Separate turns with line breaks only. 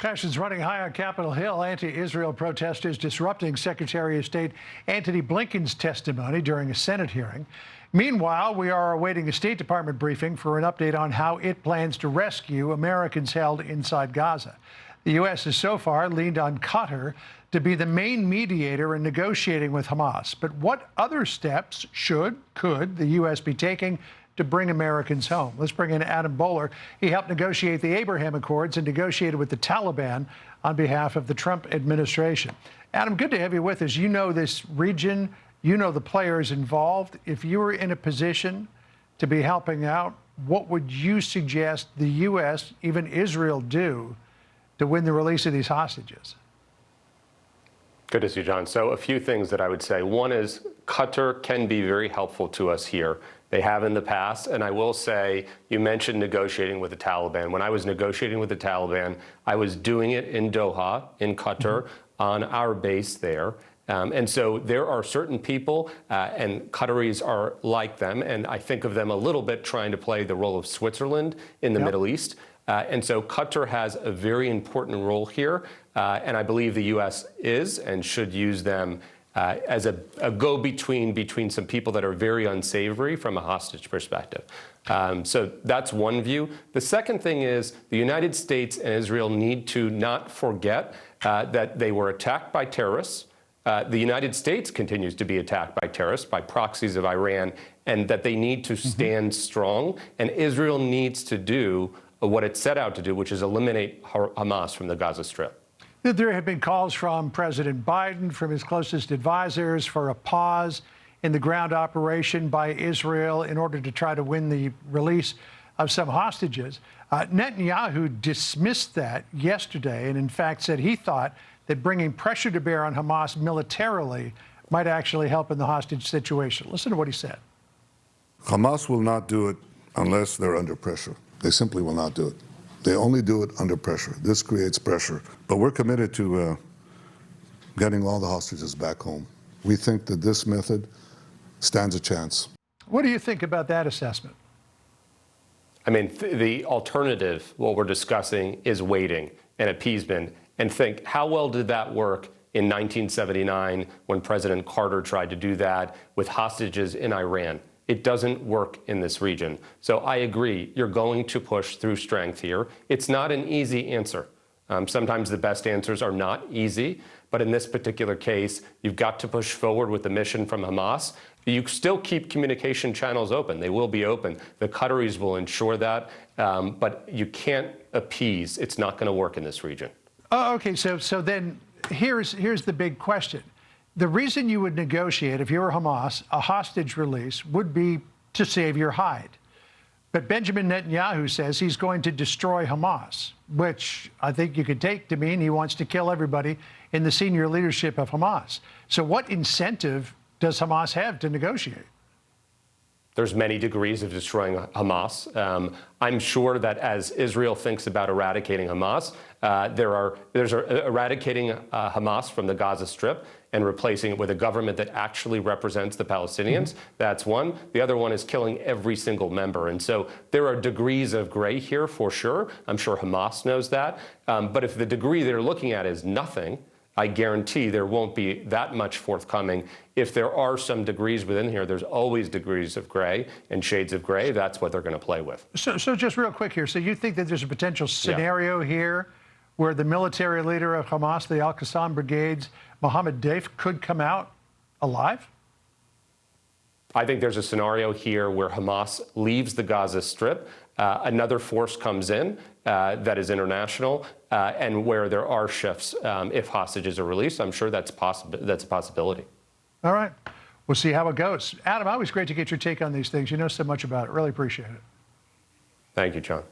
Passions running high on Capitol Hill. Anti-Israel protesters disrupting Secretary of State Antony Blinken's testimony during a Senate hearing. Meanwhile, we are awaiting a State Department briefing for an update on how it plans to rescue Americans held inside Gaza. The U.S. has so far leaned on Qatar to be the main mediator in negotiating with Hamas. But what other steps could the U.S. be taking to bring Americans home? Let's bring in Adam Boehler. He helped negotiate the Abraham Accords and negotiated with the Taliban on behalf of the Trump administration. Adam, good to have you with us. You know this region. You know the players involved. If you were in a position to be helping out, what would you suggest the U.S., even Israel, do to win the release of these hostages?
Good to see you, John. So a few things that I would say. One is Qatar can be very helpful to us here. They have in the past, and I will say, you mentioned negotiating with the Taliban. When I was negotiating with the Taliban, I was doing it in Doha, in Qatar, on our base there. And so there are certain people, and Qataris are like them, and I think of them a little bit trying to play the role of Switzerland in the Middle East. And so Qatar has a very important role here, and I believe the U.S. is and should use them as a go-between between some people that are very unsavory from a hostage perspective. So that's one view. The second thing is the United States and Israel need to not forget that they were attacked by terrorists. The United States continues to be attacked by terrorists, by proxies of Iran, and that they need to stand strong. And Israel needs to do what it set out to do, which is eliminate Hamas from the Gaza Strip.
There have been calls from President Biden, from his closest advisors, for a pause in the ground operation by Israel in order to try to win the release of some hostages. Netanyahu dismissed that yesterday and, in fact, said he thought that bringing pressure to bear on Hamas militarily might actually help in the hostage situation. Listen to what he said.
Hamas will not do it unless they're under pressure. They simply will not do it. They only do it under pressure. This creates pressure. But we're committed to getting all the hostages back home. We think that this method stands a chance.
What do you think about that assessment?
I mean, the alternative, what we're discussing, is waiting and appeasement, and think, how well did that work in 1979 when President Carter tried to do that with hostages in Iran? It doesn't work in this region. So I agree, you're going to push through strength here. It's not an easy answer. Sometimes the best answers are not easy, but in this particular case, you've got to push forward with the mission from Hamas. You still keep communication channels open. They will be open. The Qataris will ensure that, but you can't appease. It's not going to work in this region.
Oh, okay, so then here's the big question. The reason you would negotiate, if you were Hamas, a hostage release would be to save your hide. But Benjamin Netanyahu says he's going to destroy Hamas, which I think you could take to mean he wants to kill everybody in the senior leadership of Hamas. So what incentive does Hamas have to negotiate?
There's many degrees of destroying Hamas. I'm sure that as Israel thinks about eradicating Hamas, there's eradicating Hamas from the Gaza Strip and replacing it with a government that actually represents the Palestinians. That's one. The other one is killing every single member. And so there are degrees of gray here for sure. I'm sure Hamas knows that. But if the degree they're looking at is nothing, I guarantee there won't be that much forthcoming. If there are some degrees within here, there's always degrees of gray and shades of gray. That's what they're going to play with.
So just real quick here. So you think that there's a potential scenario here where the military leader of Hamas, the Al-Qassam brigades, Mohammed Deif, could come out alive?
I think there's a scenario here where Hamas leaves the Gaza Strip, another force comes in that is international, and where there are shifts if hostages are released. I'm sure that's a possibility.
All right. We'll see how it goes. Adam, always great to get your take on these things. You know so much about it. Really appreciate it.
Thank you, John.